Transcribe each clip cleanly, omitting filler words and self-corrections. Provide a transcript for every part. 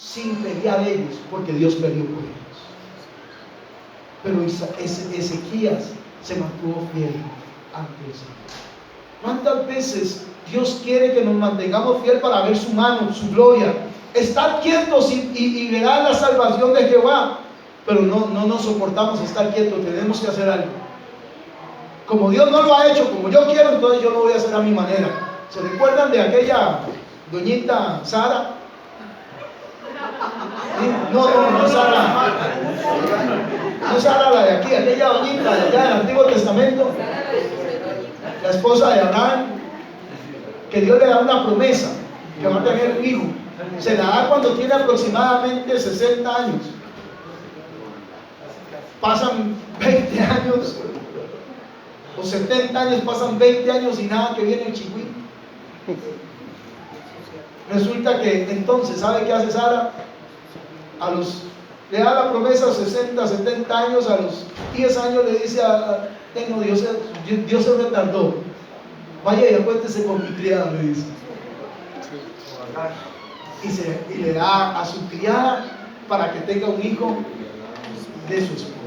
sin pelear ellos, porque Dios peleó por ellos. Pero Ezequías se mantuvo fiel ante el Señor. ¿Cuántas veces Dios quiere que nos mantengamos fiel para ver su mano, su gloria? Estar quietos y verán la salvación de Jehová. Pero no nos soportamos estar quietos, tenemos que hacer algo. Como Dios no lo ha hecho como yo quiero, entonces yo lo voy a hacer a mi manera. ¿Se recuerdan de aquella doñita Sara? ¿Sí? No Sara. No Sara la de aquí, aquella doñita de allá del Antiguo Testamento, la esposa de Abraham, que Dios le da una promesa, que va a tener un hijo. Se la da cuando tiene aproximadamente 60 años. Pasan 20 años o 70 años, pasan 20 años y nada, que viene el chigüí. Resulta que entonces, ¿sabe qué hace Sara? Le da la promesa a 60, 70 años, a los 10 años le dice Dios se retardó. Vaya y acuéstese con mi criada, le dice. Y le da a su criada para que tenga un hijo de su esposo.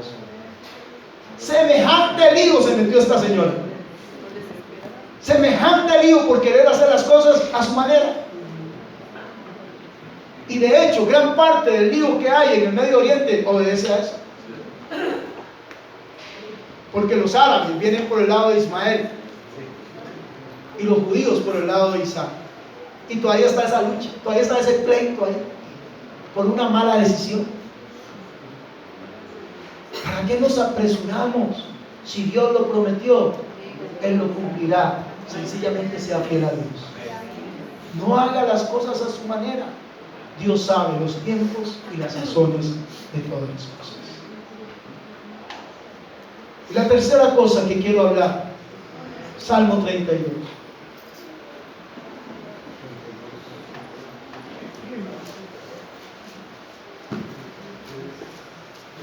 Semejante lío se metió esta señora. Semejante lío por querer hacer las cosas a su manera. Y de hecho, gran parte del lío que hay en el Medio Oriente obedece a eso. Porque los árabes vienen por el lado de Ismael y los judíos por el lado de Isaac. Y todavía está esa lucha, todavía está ese pleito ahí, por una mala decisión. ¿Para qué nos apresuramos? Si Dios lo prometió, Él lo cumplirá. Sencillamente sea fiel a Dios. No haga las cosas a su manera. Dios sabe los tiempos y las razones de todas las cosas. Y la tercera cosa que quiero hablar, Salmo 32.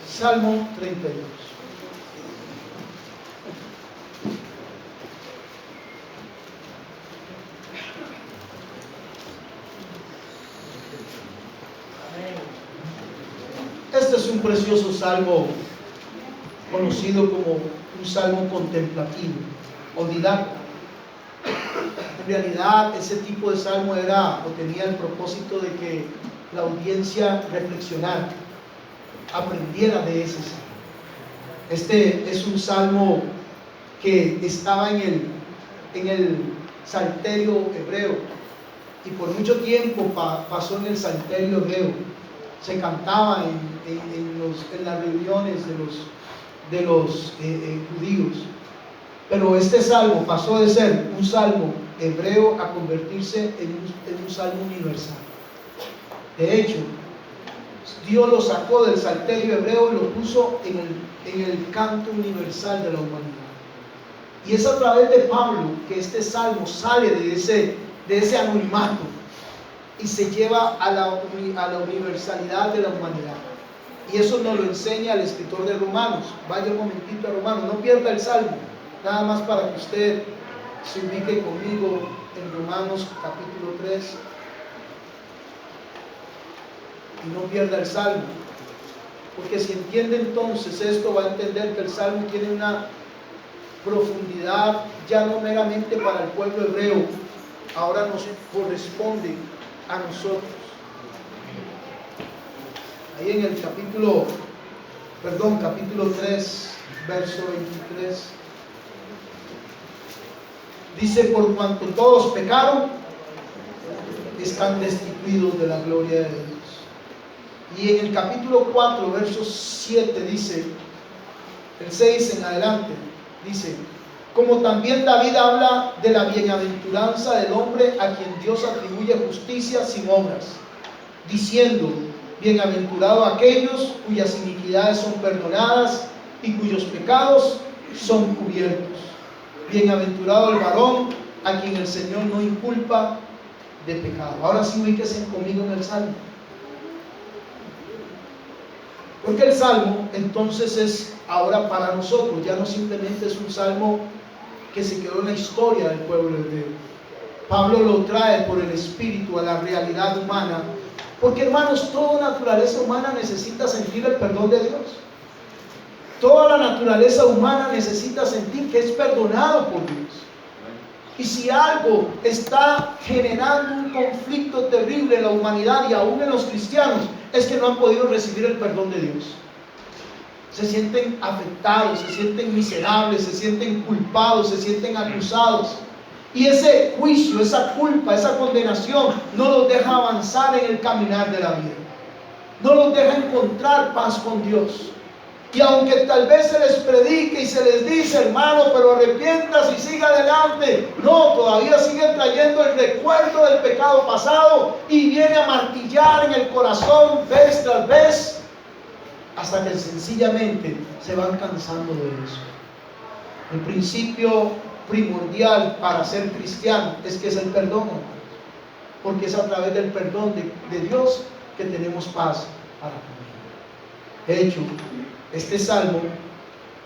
Salmo 32. Este es un precioso salmo, conocido como un salmo contemplativo o didáctico. En realidad, ese tipo de salmo tenía el propósito de que la audiencia reflexionara, aprendiera de ese salmo. Este es un salmo que estaba en el salterio hebreo, y por mucho tiempo pasó en el salterio hebreo. Se cantaba en las reuniones de los judíos. Pero este salmo pasó de ser un salmo hebreo a convertirse en un salmo universal. De hecho, Dios lo sacó del salterio hebreo y lo puso en el canto universal de la humanidad. Y es a través de Pablo que este salmo sale de ese anonimato y se lleva a la universalidad de la humanidad. Y eso nos lo enseña el escritor de Romanos. Vaya un momentito a Romanos, no pierda el salmo, nada más para que usted se ubique conmigo en Romanos capítulo 3 y no pierda el salmo, porque si entiende entonces esto, va a entender que el salmo tiene una profundidad ya no meramente para el pueblo hebreo, ahora nos corresponde a nosotros. Ahí en el capítulo 3, verso 23, dice: por cuanto todos pecaron, están destituidos de la gloria de Dios. Y en el capítulo 4, verso 7 dice, el 6 en adelante, dice: como también David habla de la bienaventuranza del hombre a quien Dios atribuye justicia sin obras, diciendo: bienaventurado aquellos cuyas iniquidades son perdonadas y cuyos pecados son cubiertos. Bienaventurado el varón a quien el Señor no inculpa de pecado. Ahora sí, ubíquense conmigo en el salmo, porque el salmo entonces es ahora para nosotros, ya no simplemente es un salmo que se quedó en la historia del pueblo hebreo. Pablo lo trae por el Espíritu a la realidad humana Porque, hermanos, toda naturaleza humana necesita sentir el perdón de Dios. Toda la naturaleza humana necesita sentir que es perdonado por Dios. Y si algo está generando un conflicto terrible en la humanidad y aún en los cristianos, es que no han podido recibir el perdón de Dios. Se sienten afectados, se sienten miserables, se sienten culpados, se sienten acusados. Y ese juicio, esa culpa, esa condenación no los deja avanzar en el caminar de la vida. No los deja encontrar paz con Dios. Y aunque tal vez se les predique y se les dice, hermano, pero arrepiéntase y siga adelante, no, todavía siguen trayendo el recuerdo del pecado pasado y viene a martillar en el corazón vez tras vez, hasta que sencillamente se van cansando de eso. El principio primordial para ser cristiano es que es el perdón, hermano, porque es a través del perdón de Dios que tenemos paz para comer. De hecho, este salmo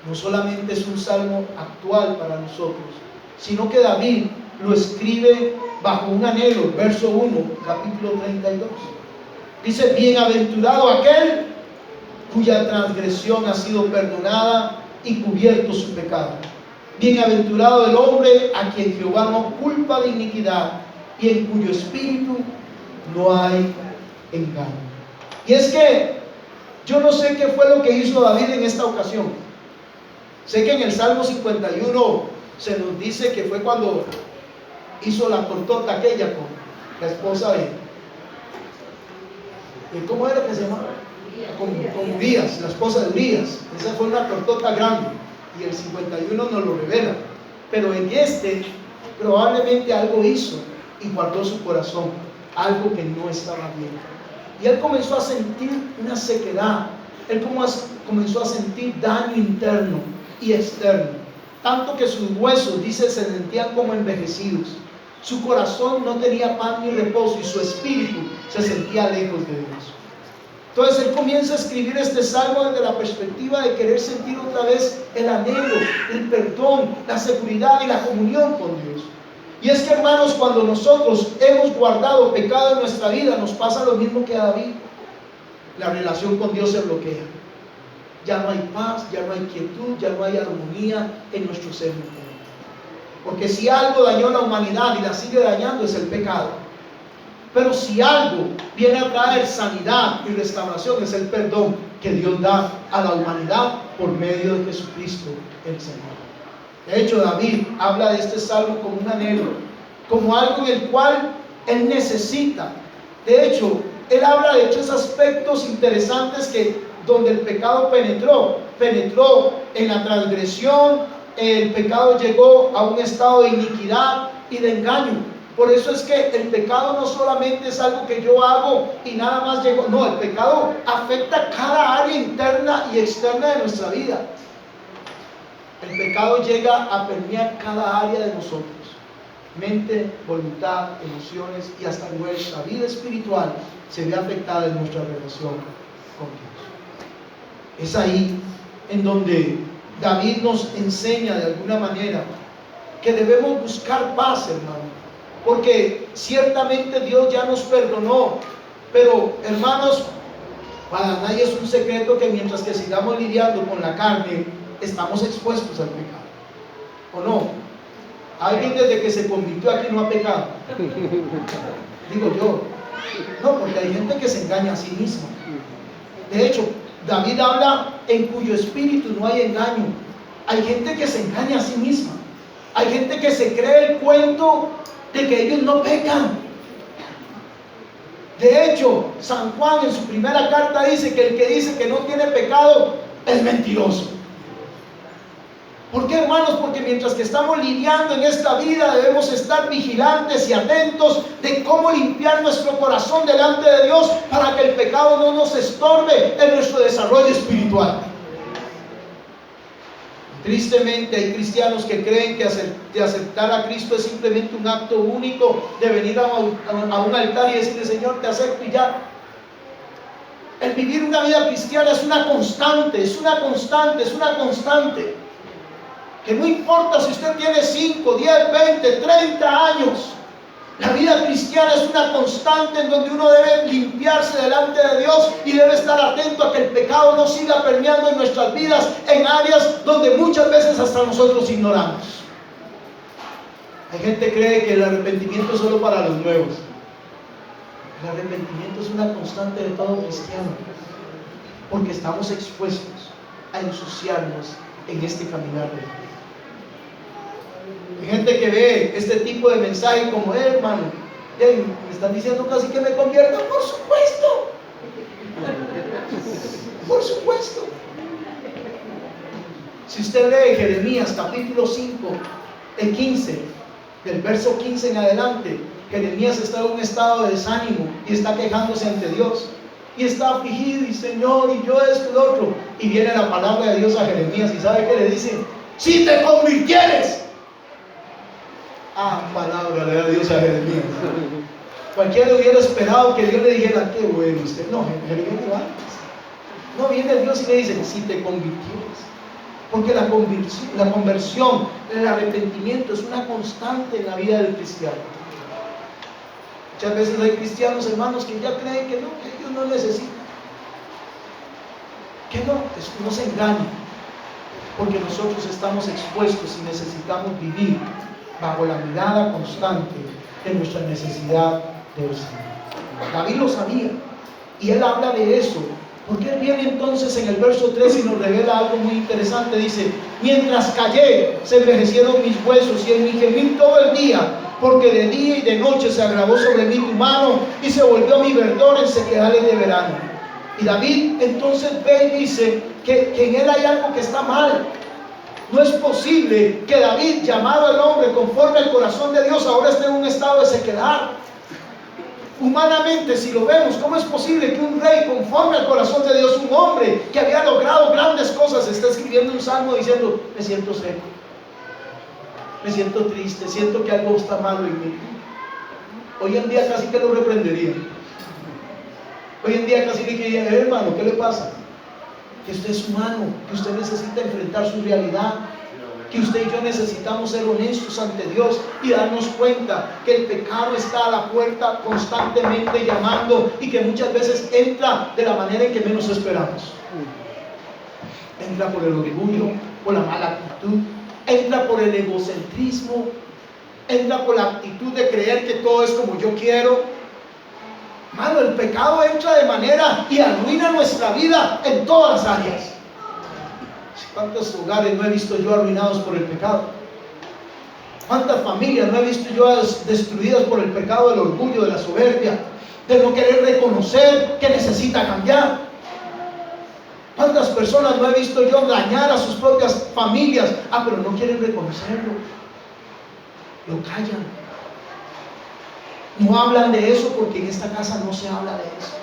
no solamente es un salmo actual para nosotros, sino que David lo escribe bajo un anhelo. Verso 1, capítulo 32. Dice: bienaventurado aquel cuya transgresión ha sido perdonada y cubierto su pecado. Bienaventurado el hombre a quien Jehová no culpa de iniquidad y en cuyo espíritu no hay engaño. Y es que yo no sé qué fue lo que hizo David en esta ocasión. Sé que en el Salmo 51 se nos dice que fue cuando hizo la tortota aquella con la esposa de ¿cómo era que se llamaba? Con Urías, la esposa de Urías. Esa fue una tortota grande y el 51 nos lo revela. Pero en este probablemente algo hizo y guardó su corazón, algo que no estaba bien. Y él comenzó a sentir una sequedad. Él comenzó a sentir daño interno y externo. Tanto que sus huesos, dice, se sentían como envejecidos. Su corazón no tenía paz ni reposo y su espíritu se sentía lejos de Dios. Entonces él comienza a escribir este salmo desde la perspectiva de querer sentir otra vez el anhelo, el perdón, la seguridad y la comunión con Dios. Y es que, hermanos, cuando nosotros hemos guardado pecado en nuestra vida, nos pasa lo mismo que a David. La relación con Dios se bloquea. Ya no hay paz, ya no hay quietud, ya no hay armonía en nuestro ser interior. Porque si algo dañó a la humanidad y la sigue dañando, es el pecado. Pero si algo viene a traer sanidad y restauración, es el perdón que Dios da a la humanidad por medio de Jesucristo el Señor. De hecho, David habla de este salmo como un anhelo, como algo en el cual él necesita. De hecho, él habla de 3 aspectos interesantes que donde el pecado penetró en la transgresión. El pecado llegó a un estado de iniquidad y de engaño. Por eso es que el pecado no solamente es algo que yo hago y nada más llegó. No, el pecado afecta cada área interna y externa de nuestra vida. El pecado llega a permear cada área de nosotros: mente, voluntad, emociones, y hasta nuestra vida espiritual se ve afectada en nuestra relación con Dios. Es ahí en donde David nos enseña de alguna manera que debemos buscar paz, hermano, porque ciertamente Dios ya nos perdonó, pero, hermanos, para nadie es un secreto que mientras que sigamos lidiando con la carne, estamos expuestos al pecado, ¿o no? ¿Alguien desde que se convirtió aquí no ha pecado? Digo yo. No, porque hay gente que se engaña a sí misma. De hecho, David habla en cuyo espíritu no hay engaño. Hay gente que se engaña a sí misma. Hay gente que se cree el cuento de que ellos no pecan. De hecho, San Juan en su primera carta dice que el que dice que no tiene pecado es mentiroso. ¿Por qué, hermanos? Porque mientras que estamos lidiando en esta vida, debemos estar vigilantes y atentos de cómo limpiar nuestro corazón delante de Dios para que el pecado no nos estorbe en nuestro desarrollo espiritual. Tristemente hay cristianos que creen que aceptar a Cristo es simplemente un acto único de venir a un altar y decirle: Señor, te acepto y ya. El vivir una vida cristiana es una constante, es una constante, es una constante. Que no importa si usted tiene 5, 10, 20, 30 años, La vida cristiana es una constante en donde uno debe limpiarse delante de Dios y debe estar atento a que el pecado no siga permeando en nuestras vidas en áreas donde muchas veces hasta nosotros ignoramos. Hay gente que cree que el arrepentimiento es solo para los nuevos. El arrepentimiento es una constante de todo cristiano, porque estamos expuestos a ensuciarnos en este caminar de vida. Hay gente que ve este tipo de mensaje como, hermano, me están diciendo casi que me convierta. Por supuesto, por supuesto. Si usted lee Jeremías capítulo 5, el 15, del verso 15 en adelante, Jeremías está en un estado de desánimo y está quejándose ante Dios y está afligido y Señor y yo esto y lo otro, y viene la palabra de Dios a Jeremías y ¿sabe qué le dice? Si te convirtieres. Palabra le da Dios a Jeremías. Cualquiera hubiera esperado que Dios le dijera, qué bueno usted. No, Jeremías no va. No, viene Dios y le dice, si te convirtieres. Porque la conversión, el arrepentimiento es una constante en la vida del cristiano. Muchas veces hay cristianos, hermanos, que ya creen que no, que ellos no necesitan. Que no se engañen. Porque nosotros estamos expuestos y necesitamos vivir bajo la mirada constante de nuestra necesidad del Señor. David lo sabía y él habla de eso, porque él viene entonces en el verso 3 y nos revela algo muy interesante. Dice, mientras callé se envejecieron mis huesos y en mi gemir todo el día, porque de día y de noche se agravó sobre mí tu mano y se volvió mi verdor en sequedales de verano. Y David entonces ve y dice que en él hay algo que está mal. No es posible que David, llamado el hombre conforme al corazón de Dios, ahora esté en un estado de sequedad. Humanamente, si lo vemos, ¿cómo es posible que un rey conforme al corazón de Dios, un hombre que había logrado grandes cosas, esté escribiendo un salmo diciendo, me siento seco, me siento triste, siento que algo está malo en mí? Hoy en día casi que lo reprendería. Hoy en día casi que diría, hermano, ¿qué le pasa? Que usted es humano, que usted necesita enfrentar su realidad, que usted y yo necesitamos ser honestos ante Dios y darnos cuenta que el pecado está a la puerta constantemente llamando y que muchas veces entra de la manera en que menos esperamos. Entra por el orgullo, por la mala actitud, entra por el egocentrismo, entra por la actitud de creer que todo es como yo quiero. Mano, el pecado entra de manera y arruina nuestra vida en todas las áreas. ¿Cuántos hogares no he visto yo arruinados por el pecado? ¿Cuántas familias no he visto yo destruidas por el pecado del orgullo, de la soberbia, de no querer reconocer que necesita cambiar? ¿Cuántas personas no he visto yo dañar a sus propias familias? Pero no quieren reconocerlo. Lo callan. No hablan de eso porque en esta casa no se habla de eso.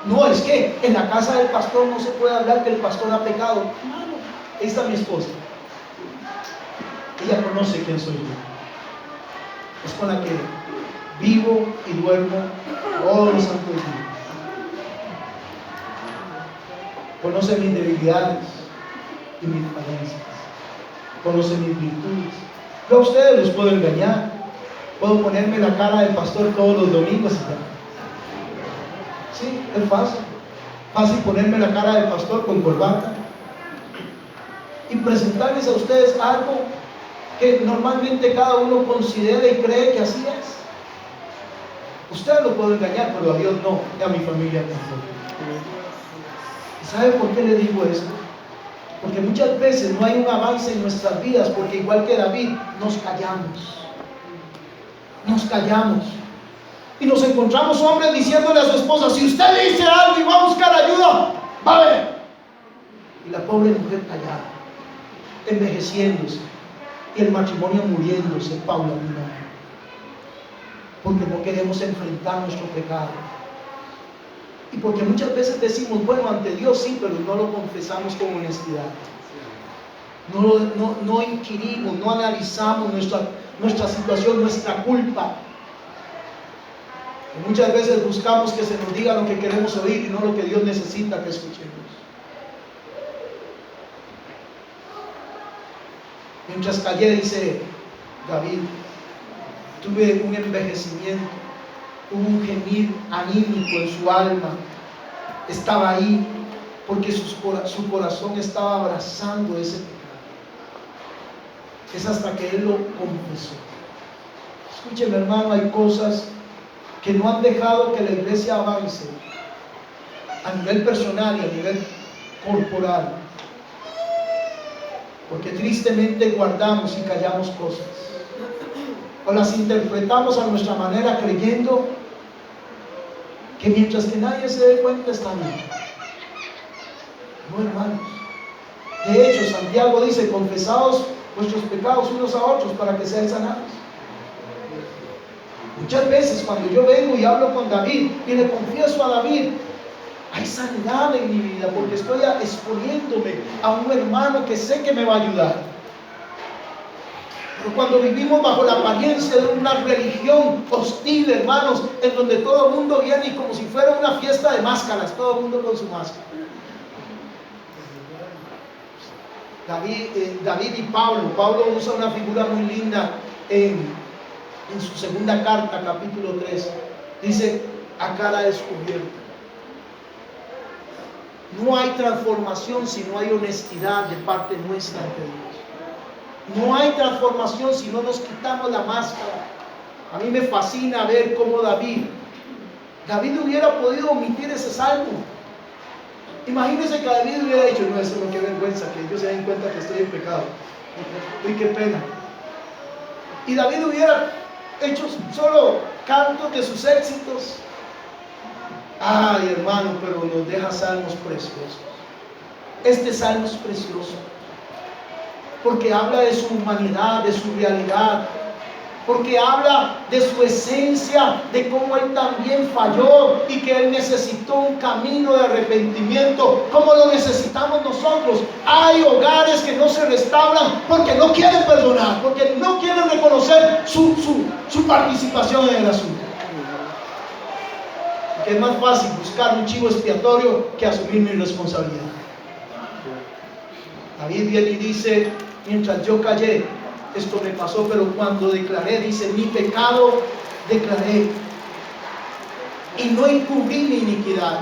No, es que en la casa del pastor no se puede hablar que el pastor ha pecado. Hermano, ahí está mi esposa. Ella conoce quién soy yo. Es con la que vivo y duermo todos los santos días. Conoce mis debilidades y mis falencias. Conoce mis virtudes. Yo a ustedes los puedo engañar. Puedo ponerme la cara del pastor todos los domingos y ya. Sí, es fácil. Fácil ponerme la cara del pastor con corbata y presentarles a ustedes algo que normalmente cada uno considera y cree que así es. Ustedes lo pueden engañar, pero a Dios no, y a mi familia tampoco. ¿Y sabe por qué le digo esto? Porque muchas veces no hay un avance en nuestras vidas, porque igual que David, nos callamos. Nos callamos y nos encontramos hombres diciéndole a su esposa, si usted dice algo y va a buscar ayuda, va a ver. Y la pobre mujer callada, envejeciéndose y el matrimonio muriéndose paulatinamente, porque no queremos enfrentar nuestro pecado y porque muchas veces decimos, bueno, ante Dios sí, pero no lo confesamos con honestidad. No inquirimos, no analizamos nuestra situación, nuestra culpa. Y muchas veces buscamos que se nos diga lo que queremos oír y no lo que Dios necesita que escuchemos. Mientras callé, dice David, tuve un envejecimiento, hubo un gemir anímico en su alma, estaba ahí porque su corazón estaba abrazando ese pecado. Es hasta que él lo confesó. Escúcheme, hermano, hay cosas que no han dejado que la iglesia avance a nivel personal y a nivel corporal, porque tristemente guardamos y callamos cosas o las interpretamos a nuestra manera, creyendo que mientras que nadie se dé cuenta está bien. No, hermanos. De hecho, Santiago dice: confesaos vuestros pecados unos a otros para que sean sanados. Muchas veces cuando yo vengo y hablo con David y le confieso a David, hay sanidad en mi vida, porque estoy exponiéndome a un hermano que sé que me va a ayudar. Pero cuando vivimos bajo la apariencia de una religión hostil, hermanos, en donde todo el mundo viene y como si fuera una fiesta de máscaras, todo el mundo con su máscara. David y Pablo usa una figura muy linda en su segunda carta, capítulo 3. Dice: a cara descubierta. No hay transformación si no hay honestidad de parte nuestra ante Dios. No hay transformación si no nos quitamos la máscara. A mí me fascina ver cómo David hubiera podido omitir ese salmo. Imagínense que David hubiera dicho: no, eso no, qué vergüenza, que ellos se den cuenta que estoy en pecado. Uy, qué pena. Y David hubiera hecho solo cantos de sus éxitos. Ay, hermano, pero nos deja salmos preciosos. Este salmo es precioso porque habla de su humanidad, de su realidad, porque habla de su esencia, de cómo él también falló y que él necesitó un camino de arrepentimiento como lo necesitamos nosotros. Hay hogares que no se restauran porque no quieren perdonar, porque no quieren reconocer su participación en el asunto. Porque es más fácil buscar un chivo expiatorio que asumir mi responsabilidad. David viene y dice: mientras yo callé, esto me pasó, pero cuando declaré, dice: mi pecado declaré y no encubrí mi iniquidad.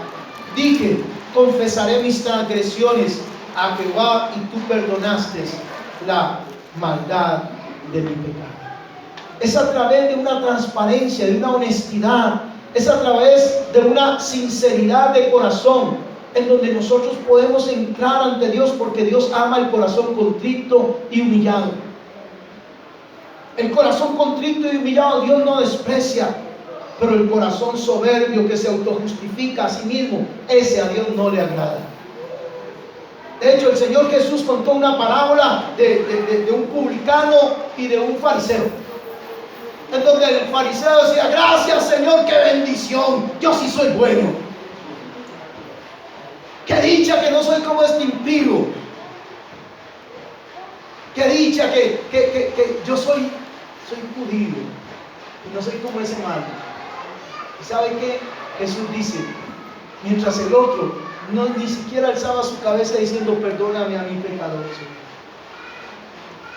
Dije: confesaré mis transgresiones a Jehová, y tú perdonaste la maldad de mi pecado. Es a través de una transparencia, de una honestidad, es a través de una sinceridad de corazón en donde nosotros podemos entrar ante Dios, porque Dios ama el corazón contrito y humillado. El corazón contrito y humillado Dios no desprecia, pero el corazón soberbio que se autojustifica a sí mismo, ese a Dios no le agrada. De hecho, el Señor Jesús contó una parábola de un publicano y de un fariseo, en donde el fariseo decía: gracias, Señor, qué bendición, yo sí soy bueno, qué dicha que no soy como este impío, qué dicha que yo soy judío y no soy como ese malo. ¿Y sabe qué? Jesús dice: mientras el otro ni siquiera alzaba su cabeza diciendo: perdóname a mi pecador, Señor.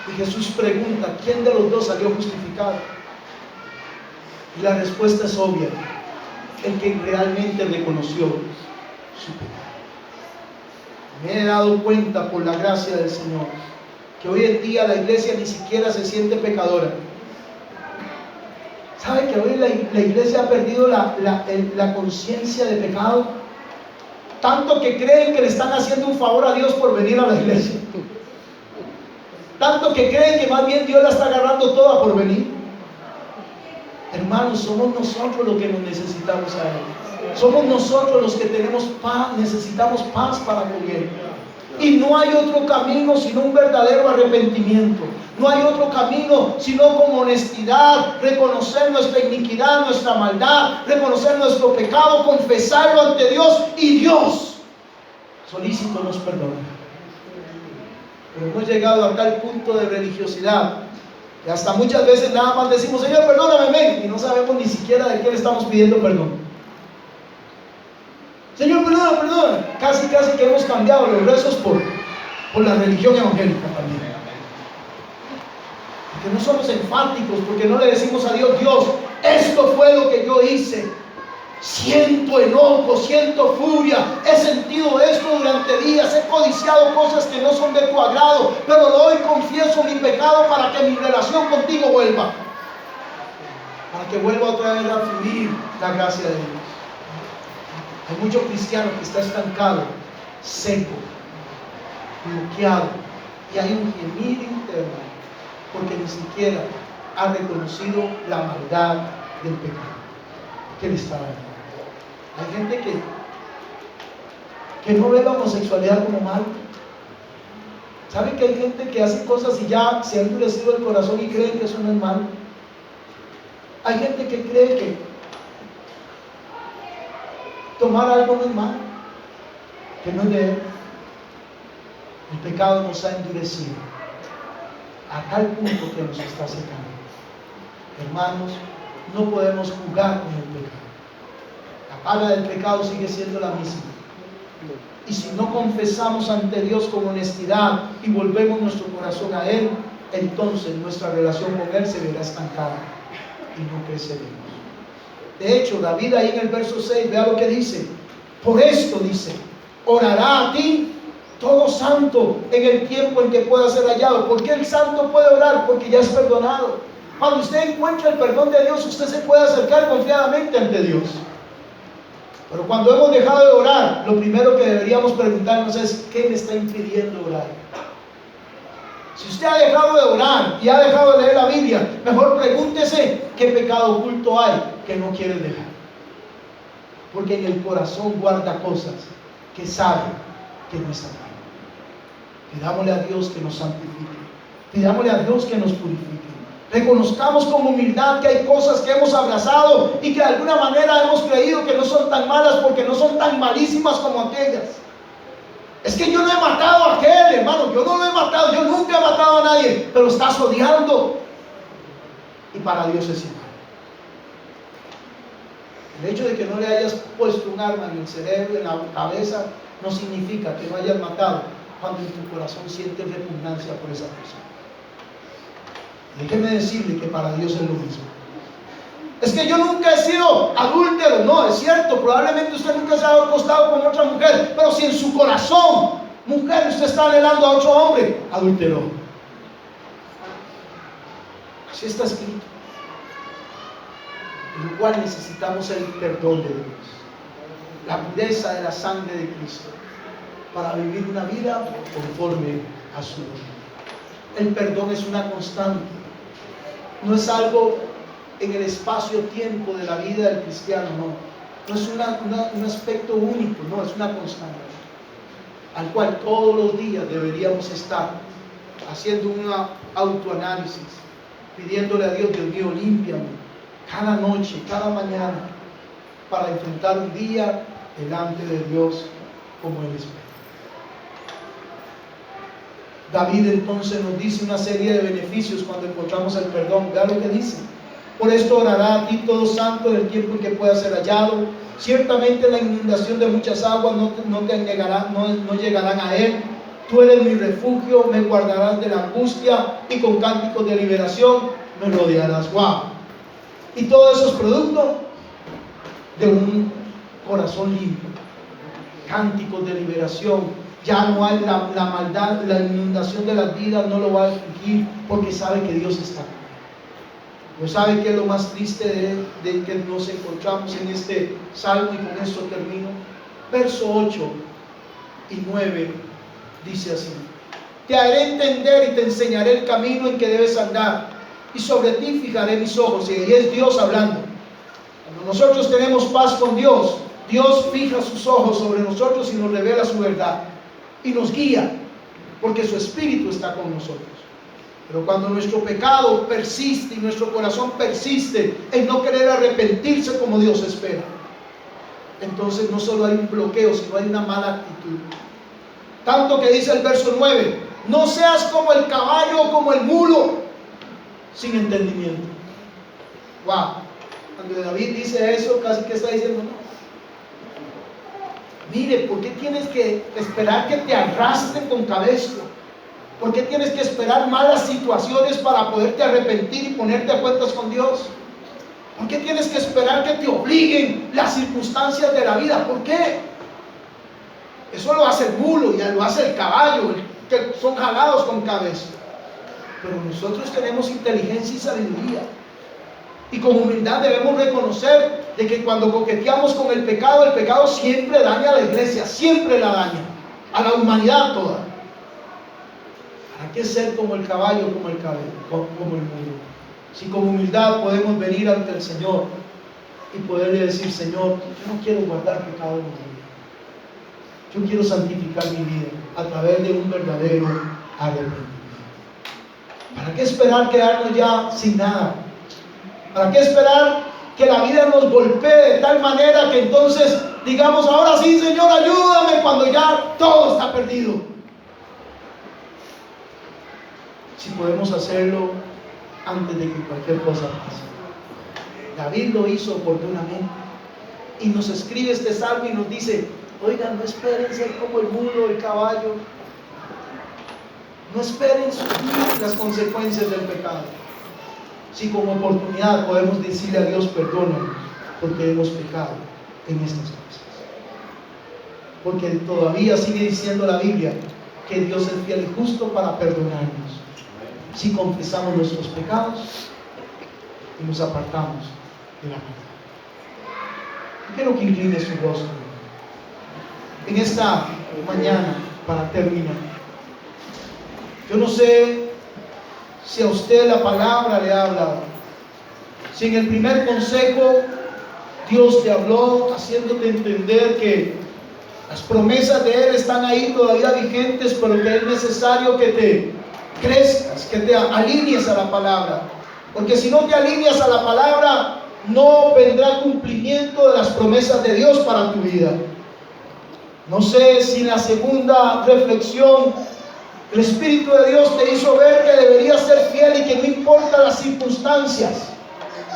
Y Jesús pregunta: ¿quién de los dos salió justificado? Y la respuesta es obvia: el que realmente reconoció su pecado. Me he dado cuenta, por la gracia del Señor, que hoy en día la iglesia ni siquiera se siente pecadora. ¿Sabe que hoy la iglesia ha perdido la conciencia de pecado? Tanto que creen que le están haciendo un favor a Dios por venir a la iglesia. Tanto que creen que más bien Dios la está agarrando toda por venir. Hermanos, somos nosotros los que nos necesitamos a Él. Somos nosotros los que tenemos paz, necesitamos paz para con Él. Y no hay otro camino sino un verdadero arrepentimiento. No hay otro camino sino con honestidad, reconocer nuestra iniquidad, nuestra maldad, reconocer nuestro pecado, confesarlo ante Dios, y Dios solícito nos perdona. Pero hemos llegado a tal punto de religiosidad que hasta muchas veces nada más decimos: Señor, perdóname, ven, y no sabemos ni siquiera de qué le estamos pidiendo perdón. Señor, perdona. Casi que hemos cambiado los rezos por la religión evangélica también. porque no somos enfáticos, porque no le decimos a Dios: Dios, esto fue lo que yo hice. Siento enojo, siento furia, he sentido esto durante días, he codiciado cosas que no son de tu agrado, pero hoy confieso mi pecado para que mi relación contigo vuelva, para que vuelva otra vez a fluir la gracia de Dios. Hay mucho cristiano que está estancado, seco, bloqueado, y hay un gemir interno porque ni siquiera ha reconocido la maldad del pecado que le está dando. Hay gente que no ve la homosexualidad como mal. ¿Saben que hay gente que hace cosas y ya se ha endurecido el corazón y creen que eso no es malo? Hay gente que cree que tomar algo no es malo, que no es de él. El pecado nos ha endurecido a tal punto que nos está secando. Hermanos, no podemos jugar con el pecado. La paga del pecado sigue siendo la misma. Y si no confesamos ante Dios con honestidad y volvemos nuestro corazón a Él, entonces nuestra relación con Él se verá estancada y no creceremos. De hecho, David ahí en el verso 6, vea lo que dice: por esto dice, orará a ti todo santo en el tiempo en que pueda ser hallado. ¿Por qué el santo puede orar? Porque ya es perdonado. Cuando usted encuentra el perdón de Dios, usted se puede acercar confiadamente ante Dios. Pero cuando hemos dejado de orar, lo primero que deberíamos preguntarnos es: ¿qué me está impidiendo orar? Si usted ha dejado de orar y ha dejado de leer la Biblia, mejor pregúntese qué pecado oculto hay que no quiere dejar. Porque en el corazón guarda cosas que sabe que no están bien. Pidámosle a Dios que nos santifique. Pidámosle a Dios que nos purifique. Reconozcamos con humildad que hay cosas que hemos abrazado y que de alguna manera hemos creído que no son tan malas porque no son tan malísimas como aquellas. Es que yo no he matado a aquel, hermano, yo no lo he matado, yo nunca he matado a nadie, pero estás odiando. Y para Dios es igual. El hecho de que no le hayas puesto un arma en el cerebro, en la cabeza, no significa que no hayas matado cuando en tu corazón sientes repugnancia por esa persona. Déjeme decirle que para Dios es lo mismo. Es que yo nunca he sido adúltero. No, es cierto, probablemente usted nunca se ha acostado con otra mujer, pero si en su corazón, mujer, usted está anhelando a otro hombre, adúltero. Así está escrito. En lo cual necesitamos el perdón de Dios, la pureza de la sangre de Cristo, para vivir una vida conforme a su voluntad. El perdón es una constante, no es algo en el espacio-tiempo de la vida del cristiano, no es un aspecto único, no, es una constante, al cual todos los días deberíamos estar haciendo un autoanálisis, pidiéndole a Dios: Dios mío, límpiame, cada noche, cada mañana, para enfrentar un día delante de Dios como Él espera. David entonces nos dice una serie de beneficios cuando encontramos el perdón. Vea lo que dice: por esto orará a ti todo santo en el tiempo en que pueda ser hallado. Ciertamente la inundación de muchas aguas no llegarán a él. Tú eres mi refugio, me guardarás de la angustia y con cánticos de liberación me rodearás. ¡Wow! Y todo eso es producto de un corazón limpio. Cánticos de liberación. Ya no hay la maldad, la inundación de las vidas no lo va a afligir, porque sabe que Dios está con él. ¿No sabe qué es lo más triste de que nos encontramos en este salmo? Y con esto termino. Verso 8 y 9 dice así: te haré entender y te enseñaré el camino en que debes andar, y sobre ti fijaré mis ojos. Y ahí es Dios hablando. Cuando nosotros tenemos paz con Dios, Dios fija sus ojos sobre nosotros y nos revela su verdad y nos guía, porque su Espíritu está con nosotros. Pero cuando nuestro pecado persiste y nuestro corazón persiste en no querer arrepentirse como Dios espera, entonces no solo hay un bloqueo, sino hay una mala actitud. Tanto que dice el verso 9: no seas como el caballo o como el mulo sin entendimiento. Wow. Cuando David dice eso, casi que está diciendo: no, mire, ¿por qué tienes que esperar que te arrastren con cabestro? ¿Por qué tienes que esperar malas situaciones para poderte arrepentir y ponerte a cuentas con Dios? ¿Por qué tienes que esperar que te obliguen las circunstancias de la vida? ¿Por qué? Eso lo hace el mulo y lo hace el caballo, que son jalados con cabeza. Pero nosotros tenemos inteligencia y sabiduría. Y con humildad debemos reconocer de que cuando coqueteamos con el pecado siempre daña a la iglesia, siempre la daña, a la humanidad toda. ¿Para qué ser como el caballo, como el mulo? Si con humildad podemos venir ante el Señor y poderle decir: Señor, yo no quiero guardar pecado en mi vida. Yo quiero santificar mi vida a través de un verdadero arrepentimiento. ¿Para qué esperar quedarnos ya sin nada? ¿Para qué esperar que la vida nos golpee de tal manera que entonces digamos: ahora sí, Señor, ayúdame, cuando ya todo está perdido? Si podemos hacerlo antes de que cualquier cosa pase. David lo hizo oportunamente y nos escribe este salmo y nos dice: oigan, no esperen ser como el mulo, el caballo. No esperen sufrir las consecuencias del pecado. Si como oportunidad podemos decirle a Dios: perdónanos porque hemos pecado en estas cosas. Porque todavía sigue diciendo la Biblia que Dios es fiel y justo para perdonarnos si confesamos nuestros pecados y nos apartamos de la maldad. Quiero que incline su rostro en esta mañana para terminar. Yo no sé si a usted la palabra le ha hablado, si en el primer consejo Dios te habló haciéndote entender que las promesas de Él están ahí todavía vigentes, pero que es necesario que te crezcas, que te alinees a la palabra, porque si no te alineas a la palabra, no vendrá cumplimiento de las promesas de Dios para tu vida. No sé si en la segunda reflexión el Espíritu de Dios te hizo ver que deberías ser fiel y que no importa las circunstancias,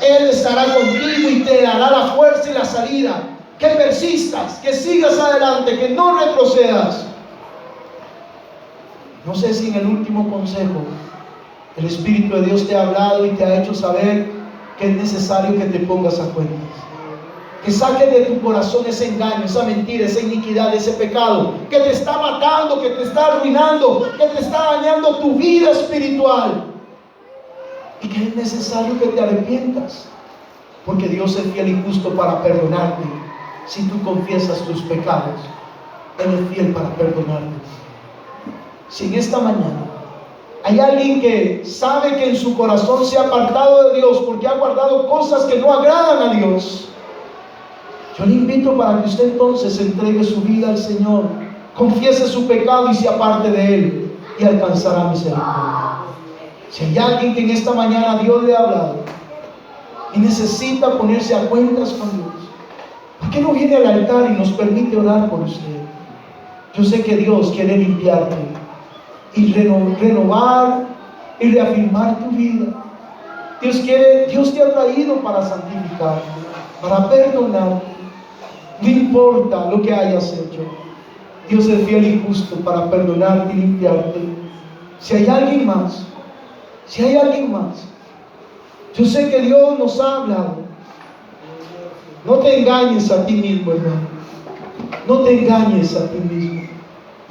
Él estará contigo y te dará la fuerza y la salida. Que persistas, que sigas adelante, que no retrocedas. No sé si en el último consejo el Espíritu de Dios te ha hablado y te ha hecho saber que es necesario que te pongas a cuentas, que saques de tu corazón ese engaño, esa mentira, esa iniquidad, ese pecado que te está matando, que te está arruinando, que te está dañando tu vida espiritual, y que es necesario que te arrepientas, porque Dios es fiel y justo para perdonarte. Si tú confiesas tus pecados, Él es fiel para perdonarte. Si en esta mañana hay alguien que sabe que en su corazón se ha apartado de Dios porque ha guardado cosas que no agradan a Dios, yo le invito para que usted entonces entregue su vida al Señor, confiese su pecado y se aparte de Él, y alcanzará misericordia. Si hay alguien que en esta mañana Dios le ha hablado y necesita ponerse a cuentas con Dios, ¿por qué no viene al altar y nos permite orar por usted? Yo sé que Dios quiere limpiarte y renovar y reafirmar tu vida. Dios te ha traído para santificarte, para perdonarte. No importa lo que hayas hecho, Dios es fiel y justo para perdonarte y limpiarte. Si hay alguien más, yo sé que Dios nos ha hablado. No te engañes a ti mismo, hermano. No te engañes a ti mismo.